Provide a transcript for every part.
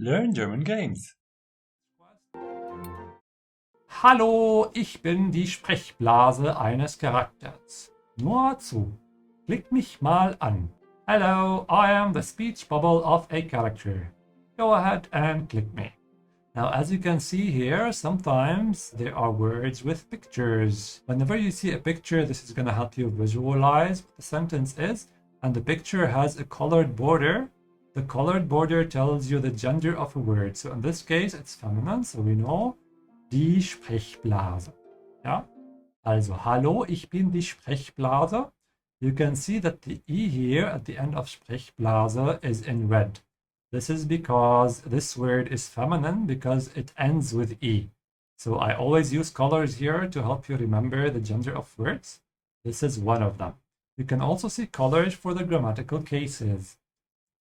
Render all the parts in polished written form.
Learn German Games. Hallo, ich bin die Sprechblase eines Charakters. Nur zu. Klick mich mal an. Hello, I am the speech bubble of a character. Go ahead and click me. Now, as you can see here, sometimes there are words with pictures. Whenever you see a picture, this is going to help you visualize what the sentence is. And the picture has a colored border. The colored border tells you the gender of a word. So in this case, it's feminine, so we know die Sprechblase. Ja? Also, hallo, ich bin die Sprechblase. You can see that the E here at the end of Sprechblase is in red. This is because this word is feminine because it ends with E. So I always use colors here to help you remember the gender of words. This is one of them. You can also see colors for the grammatical cases.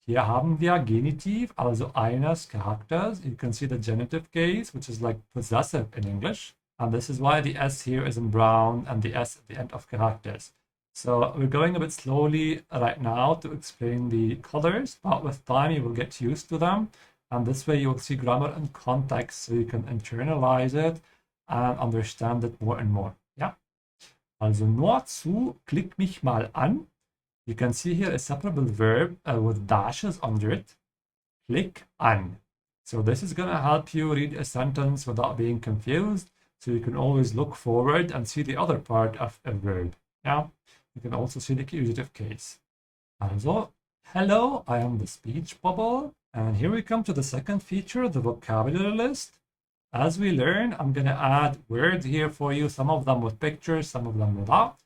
Hier haben wir Genitiv, also eines Charakters. You can see the genitive case, which is like possessive in English. And this is why the S here is in brown and the S at the end of characters. So we're going a bit slowly right now to explain the colors, but with time you will get used to them. And this way you will see grammar and context so you can internalize it and understand it more and more. Ja? Also nur zu, klick mich mal an. You can see here a separable verb with dashes under it. Click an. So this is going to help you read a sentence without being confused. So you can always look forward and see the other part of a verb. Yeah. You can also see the accusative case. Also, hello, I am the speech bubble. And here we come to the second feature, the vocabulary list. As we learn, I'm going to add words here for you, some of them with pictures, some of them without.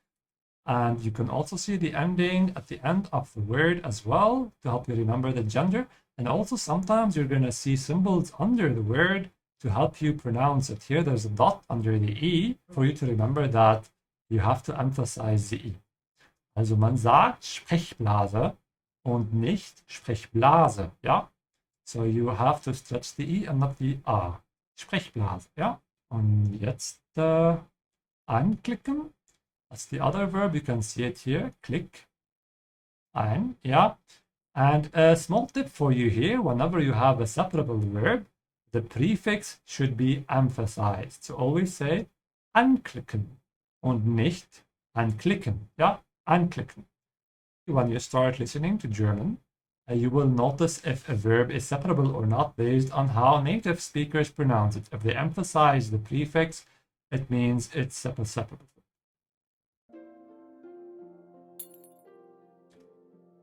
And you can also see the ending at the end of the word as well to help you remember the gender. And also sometimes you're going to see symbols under the word to help you pronounce it. Here there's a dot under the E for you to remember that you have to emphasize the E. Also man sagt Sprechblase und nicht Sprechblase, ja? So you have to stretch the E and not the A. Sprechblase, ja? Und jetzt anklicken. That's the other verb. You can see it here. Click. Ein. Yeah. And a small tip for you here. Whenever you have a separable verb, the prefix should be emphasized. So always say anklicken und nicht anklicken. Yeah. Anklicken. When you start listening to German, you will notice if a verb is separable or not based on how native speakers pronounce it. If they emphasize the prefix, it means it's separable.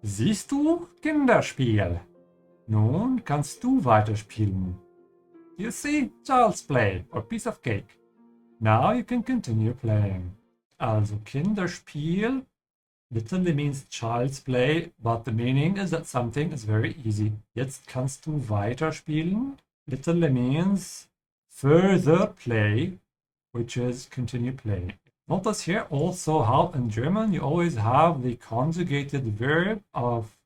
Siehst du, Kinderspiel? Nun kannst du weiterspielen. You see, child's play or piece of cake. Now you can continue playing. Also Kinderspiel literally means child's play, but the meaning is that something is very easy. Jetzt kannst du weiterspielen literally means further play, which is continue playing. Notice here also how in German you always have the conjugated verb of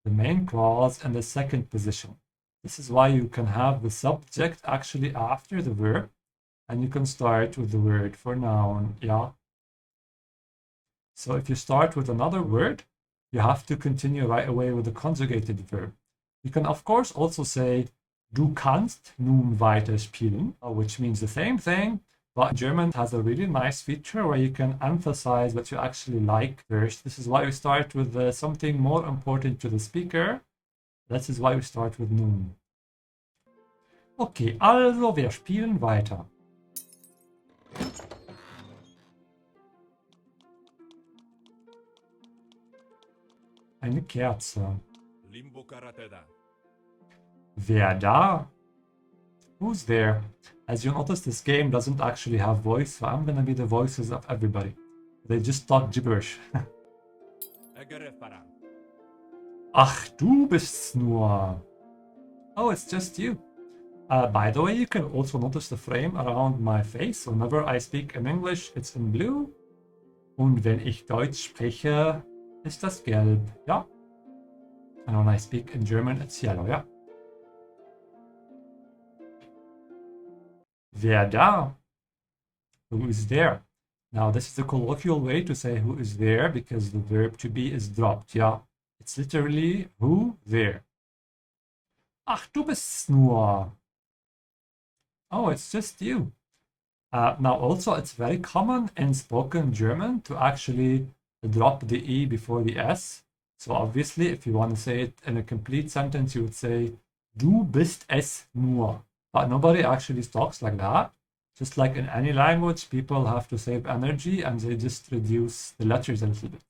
the main clause in the second position. This is why you can have the subject actually after the verb, and you can start with the word for noun, yeah? So if you start with another word, you have to continue right away with the conjugated verb. You can of course also say, du kannst nun weiterspielen, which means the same thing, but German has a really nice feature where you can emphasize what you actually like first. This is why we start with something more important to the speaker. This is why we start with nun. Okay, also wir spielen weiter. Eine Kerze. Wer da? Who's there? As you notice, this game doesn't actually have voice, so I'm gonna be the voices of everybody. They just talk gibberish. Ach, du bist's nur. Oh, it's just you. By the way, you can also notice the frame around my face. Whenever I speak in English, it's in blue. Und wenn ich Deutsch spreche, ist das gelb, ja? And when I speak in German, it's yellow, ja? Wer da? Who is there? Now, this is the colloquial way to say who is there because the verb to be is dropped, yeah? It's literally who there. Ach, du bist's nur. Oh, it's just you. Now also, it's very common in spoken German to actually drop the E before the S. So obviously, if you want to say it in a complete sentence, you would say, Du bist es nur. But nobody actually talks like that. Just like in any language, people have to save energy and they just reduce the letters a little bit.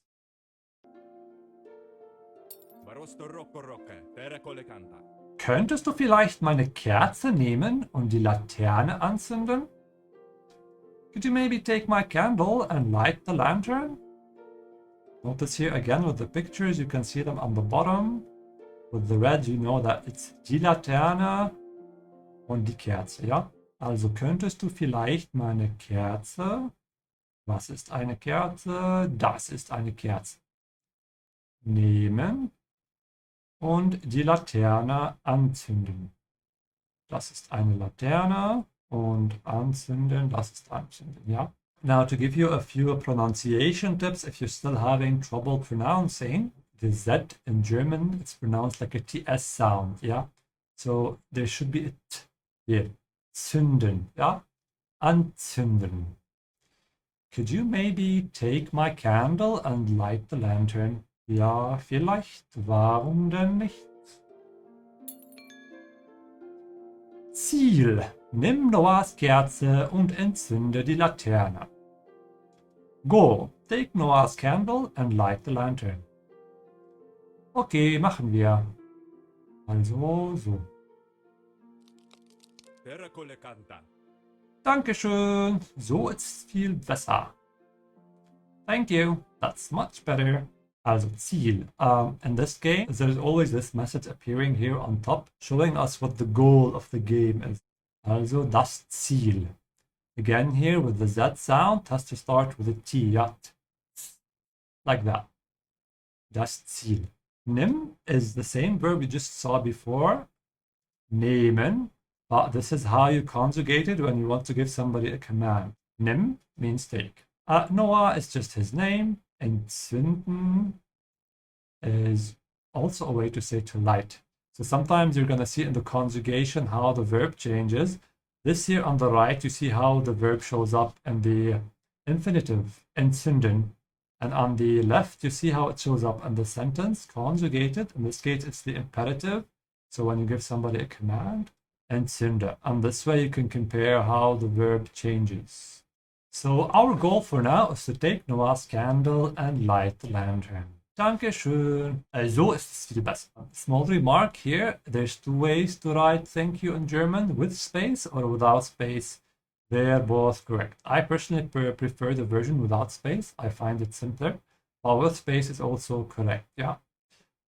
Könntest du vielleicht meine Kerze nehmen und die Laterne anzünden? Could you maybe take my candle and light the lantern? Notice here again with the pictures, you can see them on the bottom. With the red, you know that it's die Laterne und die Kerze, ja? Also könntest du vielleicht meine Kerze, was ist eine Kerze? Das ist eine Kerze. Nehmen und die Laterne anzünden. Das ist eine Laterne und anzünden, das ist anzünden, ja? Now to give you a few pronunciation tips if you're still having trouble pronouncing, the Z in German, it's pronounced like a TS sound, yeah? So there should be a T here. Zünden, yeah? Anzünden. Could you maybe take my candle and light the lantern? Ja, vielleicht. Warum denn nicht? Ziel. Nimm Noahs Kerze und entzünde die Laterne. Goal. Take Noah's candle and light the lantern. Okay, machen wir. Also so. Dankeschön. So ist viel besser. Thank you. That's much better. Also Ziel. In this game, there's always this message appearing here on top, showing us what the goal of the game is. Also das Ziel. Again here with the Z sound, has to start with a T, yeah? Like that. Das Ziel. Nimm is the same verb you just saw before. Nehmen. But this is how you conjugate it when you want to give somebody a command. Nimm means take. Noah is just his name. Entzünden is also a way to say to light. So sometimes you're going to see in the conjugation how the verb changes. This here on the right, you see how the verb shows up in the infinitive, entzünden. And on the left, you see how it shows up in the sentence, conjugated. In this case, it's the imperative. So when you give somebody a command, entzünde. And this way you can compare how the verb changes. So our goal for now is to take Noah's candle and light the lantern. Dankeschön. So ist es viel besser. Small remark here. There's two ways to write thank you in German, with space or without space. They're both correct. I personally prefer the version without space. I find it simpler. But with space is also correct, yeah.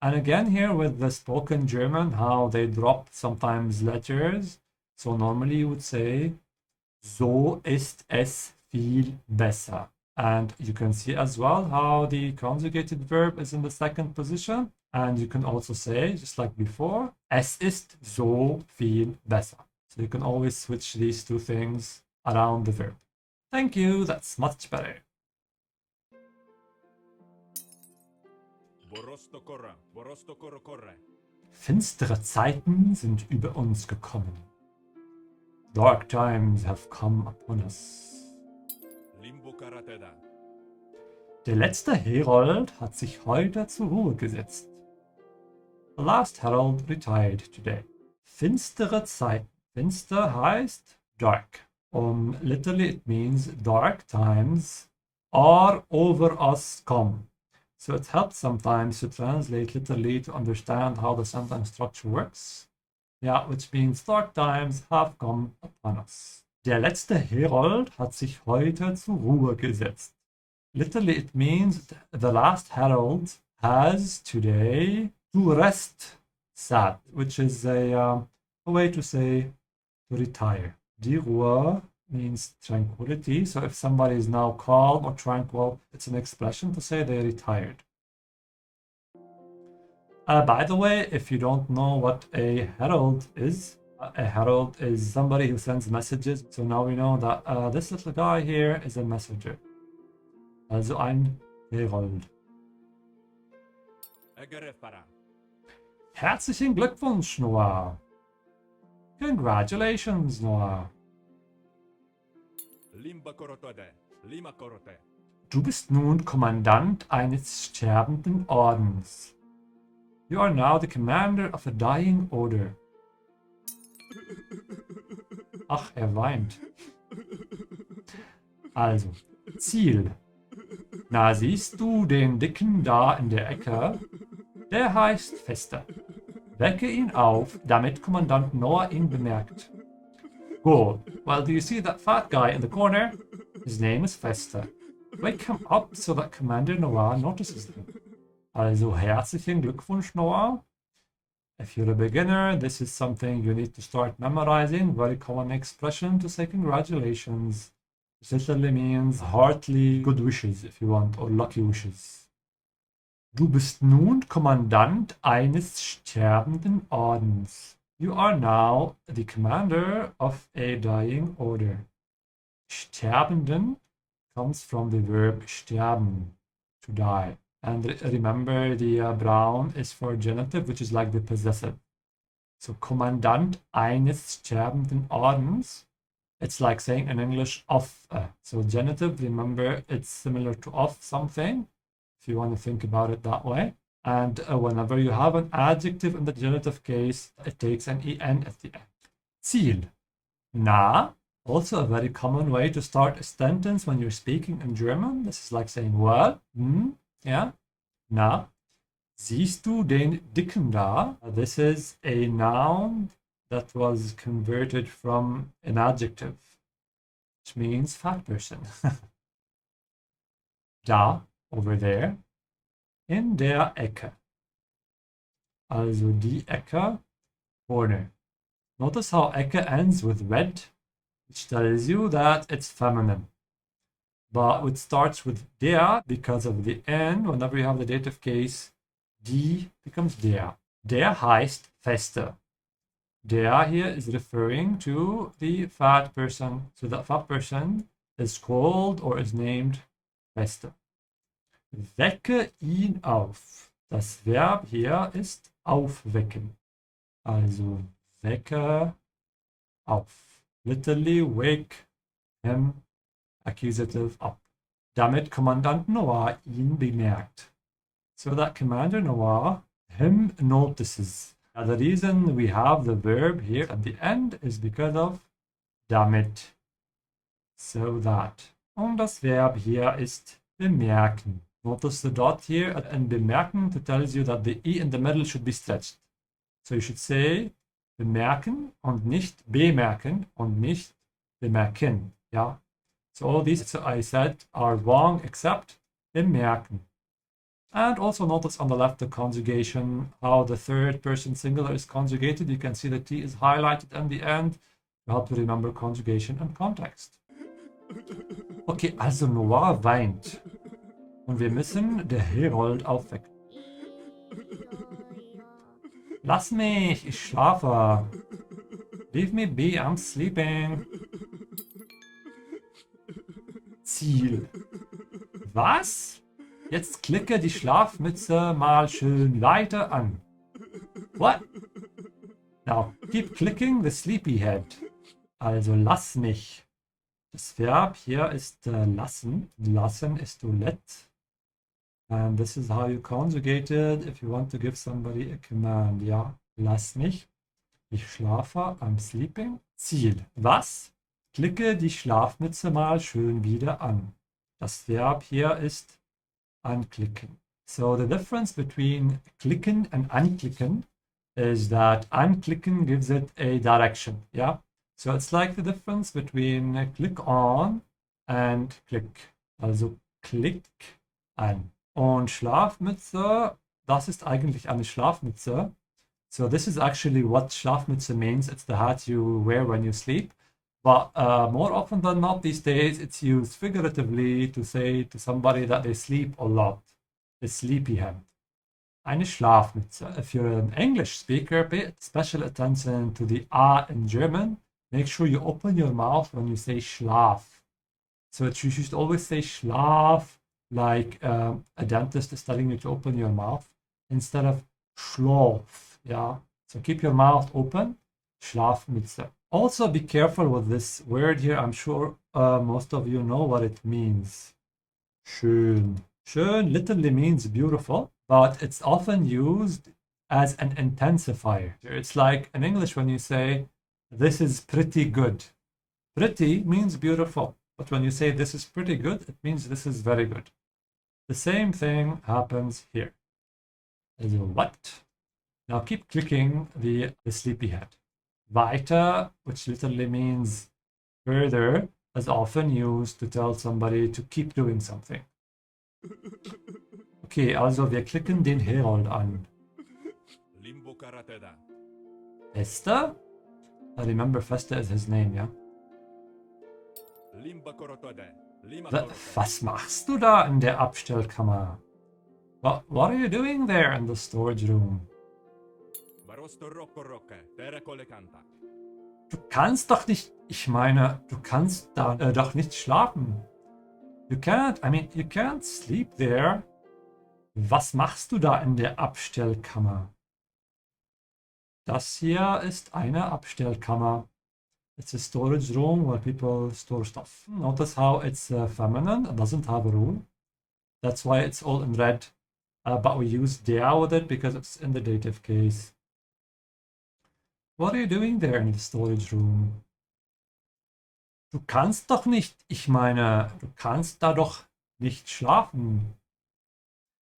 And again here with the spoken German, how they drop sometimes letters. So normally you would say, so ist es viel besser. And you can see as well how the conjugated verb is in the second position. And you can also say, just like before, es ist so viel besser. So you can always switch these two things around the verb. Thank you, that's much better. Finstere Zeiten sind über uns gekommen. Dark times have come upon us. Der letzte Herold hat sich heute zur Ruhe gesetzt. The last herald retired today. Finstere Zeiten. Finster heißt dark. Literally it means dark times are over us come. So it helps sometimes to translate literally to understand how the sentence structure works. Yeah, which means dark times have come upon us. Der letzte Herold hat sich heute zur Ruhe gesetzt. Literally it means the last herald has today to rest sat, which is a way to say to retire. Die Ruhe means tranquility. So if somebody is now calm or tranquil, it's an expression to say they retired. By the way, if you don't know what a herald is somebody who sends messages. So now we know that this little guy here is a messenger. Also ein Herold. Herzlichen Glückwunsch, Noah. Congratulations, Noah. Du bist nun Kommandant eines sterbenden Ordens. You are now the commander of a dying order. Ach, er weint. Also, Ziel. Na, siehst du den Dicken da in der Ecke? Der heißt Fester. Wecke ihn auf, damit Kommandant Noah ihn bemerkt. Good. Well, do you see that fat guy in the corner? His name is Fester. Wake him up so that Commander Noah notices him. Also, herzlichen Glückwunsch, Noah. If you're a beginner, this is something you need to start memorizing. Very common expression to say congratulations. This literally means heartily good wishes, if you want, or lucky wishes. Du bist nun Kommandant eines sterbenden Ordens. You are now the commander of a dying order. Sterbenden comes from the verb sterben, to die. And remember, the Brown is for genitive, which is like the possessive. So, Kommandant eines sterbenden Ordens, it's like saying in English of. So, genitive, remember, it's similar to of something, if you want to think about it that way. And whenever you have an adjective in the genitive case, it takes an en at the end. Ziel. Na, also a very common way to start a sentence when you're speaking in German. This is like saying, well, yeah, na, siehst du den Dicken da? This is a noun that was converted from an adjective, which means fat person. Da, over there, in der Ecke. Also die Ecke, corner. Notice how Ecke ends with red, which tells you that it's feminine. But it starts with der because of the N. Whenever you have the dative case, die becomes der. Der heißt Fester. Der here is referring to the fat person. So that fat person is called or is named Fester. Wecke ihn auf. Das Verb hier ist aufwecken. Also wecke auf. Literally wake him, accusative, up. Damit Kommandant Noah ihn bemerkt. So that Commander Noah him notices. Now the reason we have the verb here at the end is because of damit. So that. Und das Verb hier ist bemerken. Notice the dot here and bemerken to tells you that the E in the middle should be stretched. So you should say bemerken und nicht bemerken und nicht bemerken. Yeah. So all these I said are wrong except bemerken. And also notice on the left the conjugation, how the third person singular is conjugated. You can see the T is highlighted at the end to help you remember conjugation and context. Okay, also Noah weint. Und wir müssen der Herold aufwecken. Lass mich, ich schlafe. Leave me be, I'm sleeping. Ziel. Was? Jetzt klicke die Schlafmütze mal schön leise an. What? Now, keep clicking the sleepy head. Also lass mich. Das Verb hier ist lassen. Lassen ist to let. And this is how you conjugate it if you want to give somebody a command. Ja, lass mich. Ich schlafe. I'm sleeping. Ziel. Was? Klicke die Schlafmütze mal schön wieder an. Das Verb hier ist anklicken. So the difference between klicken and anklicken is that anklicken gives it a direction. Yeah. So it's like the difference between click on and click. Also klick an. Und Schlafmütze, das ist eigentlich eine Schlafmütze. So this is actually what Schlafmütze means. It's the hat you wear when you sleep. But more often than not these days, it's used figuratively to say to somebody that they sleep a lot. A sleepyhead. Eine Schlafmütze. If you're an English speaker, pay special attention to the A in German. Make sure you open your mouth when you say Schlaf. So you should always say Schlaf, like a dentist is telling you to open your mouth, instead of Schlaf. Yeah, so keep your mouth open. Schlafmütze. Also be careful with this word here. I'm sure most of you know what it means. Schön. Schön literally means beautiful, but it's often used as an intensifier. It's like in English when you say, this is pretty good. Pretty means beautiful, but when you say this is pretty good, it means this is very good. The same thing happens here. Also what? Now keep clicking the sleepyhead. Weiter, which literally means further, is often used to tell somebody to keep doing something. Okay, also wir klicken den Herold an. Fester? I remember Fester is his name, yeah? Was machst du da in der Abstellkammer? What are you doing there in the storage room? Du kannst doch nicht, ich meine, du kannst da doch nicht schlafen. You can't sleep there. Was machst du da in der Abstellkammer? Das hier ist eine Abstellkammer. It's a storage room where people store stuff. Notice how it's feminine. It doesn't have a rule. That's why it's all in red. But we use der with it because it's in the dative case. What are you doing there in the storage room? Du kannst doch nicht, ich meine, du kannst da doch nicht schlafen.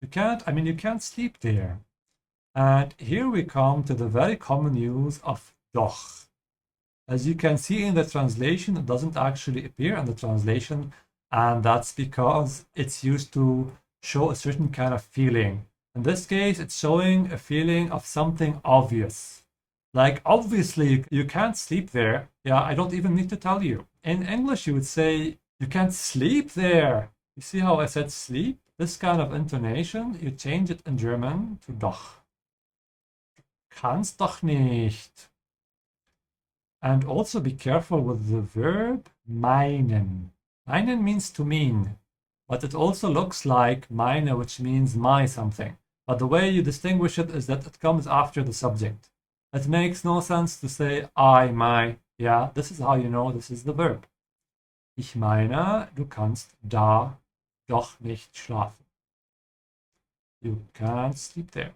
You can't sleep there. And here we come to the very common use of doch. As you can see in the translation, it doesn't actually appear in the translation, and that's because it's used to show a certain kind of feeling. In this case, it's showing a feeling of something obvious. Like, obviously, you can't sleep there. Yeah, I don't even need to tell you. In English, you would say, you can't sleep there. You see how I said sleep? This kind of intonation, you change it in German to doch. Du kannst doch nicht. And also be careful with the verb meinen. Meinen means to mean, but it also looks like meine, which means my something. But the way you distinguish it is that it comes after the subject. It makes no sense to say I, my. Yeah, this is how you know this is the verb. Ich meine, du kannst da doch nicht schlafen. You can't sleep there.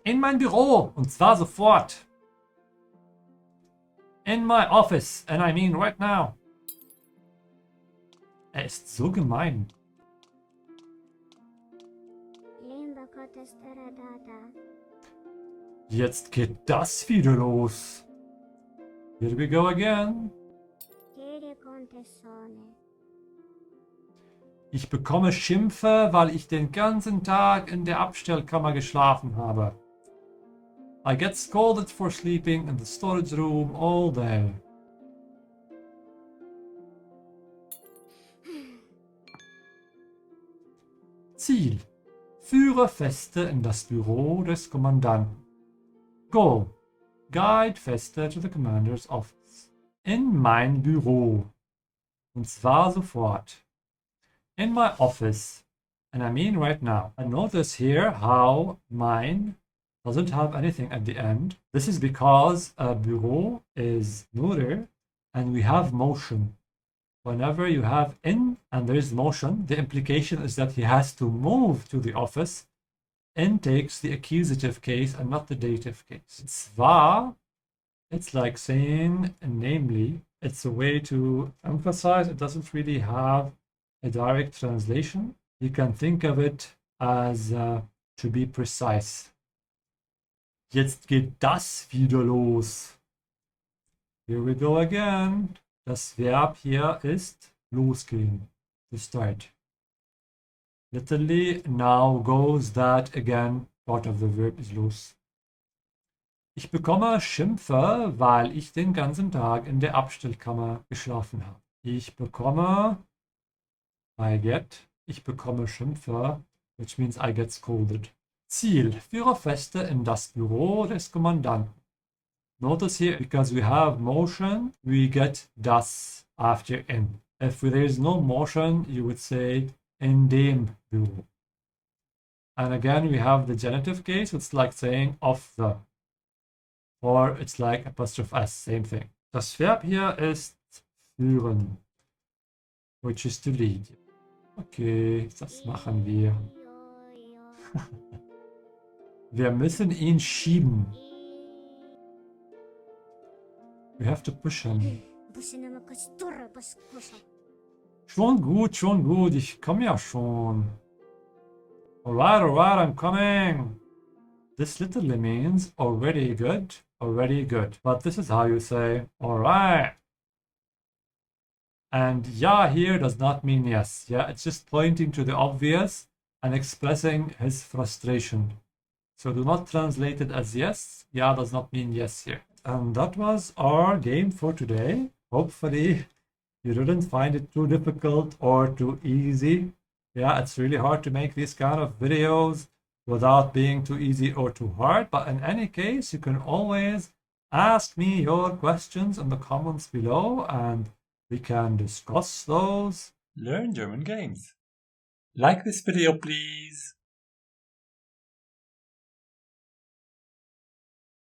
In mein Büro, und zwar sofort. In my office, and I mean right now. Er ist so gemein. Jetzt geht das wieder los. Here we go again. Ich bekomme Schimpfe, weil ich den ganzen Tag in der Abstellkammer geschlafen habe. I get scolded for sleeping in the storage room all day. Ziel. Führe Feste in das Büro des Kommandanten. Goal. Guide Feste to the commander's office. In mein Büro. Und zwar sofort. In my office. And I mean right now. And notice here how mein doesn't have anything at the end. This is because a Büro is plural and we have motion. Whenever you have in and there is motion, the implication is that he has to move to the office. In takes the accusative case and not the dative case. Zwar, it's like saying namely. It's a way to emphasize. It doesn't really have a direct translation. You can think of it as to be precise. Jetzt geht das wieder los. Here we go again. Das Verb hier ist losgehen. To start. Literally, now goes that again. Part of the verb is los. Ich bekomme Schimpfe, weil ich den ganzen Tag in der Abstellkammer geschlafen habe. Ich bekomme, I get, ich bekomme Schimpfe, which means I get scolded. Ziel, führe Feste in das Büro des Kommandanten. Notice here, because we have motion, we get das after in. If there is no motion, you would say in dem Büro. And again, we have the genitive case. It's like saying of the. Or it's like apostrophe S, same thing. Das Verb hier ist führen, which is to lead. Okay, das machen wir. Wir müssen ihn schieben. We have to push him. Schon gut, ich komme ja schon. Alright, I'm coming. This literally means already good. But this is how you say, alright. And ja here does not mean yes. Yeah, it's just pointing to the obvious and expressing his frustration. So do not translate it as yes. Ja does not mean yes here. And that was our game for today. Hopefully you didn't find it too difficult or too easy. Yeah, it's really hard to make these kind of videos without being too easy or too hard. But in any case, you can always ask me your questions in the comments below and we can discuss those. Learn German games. Like this video, please.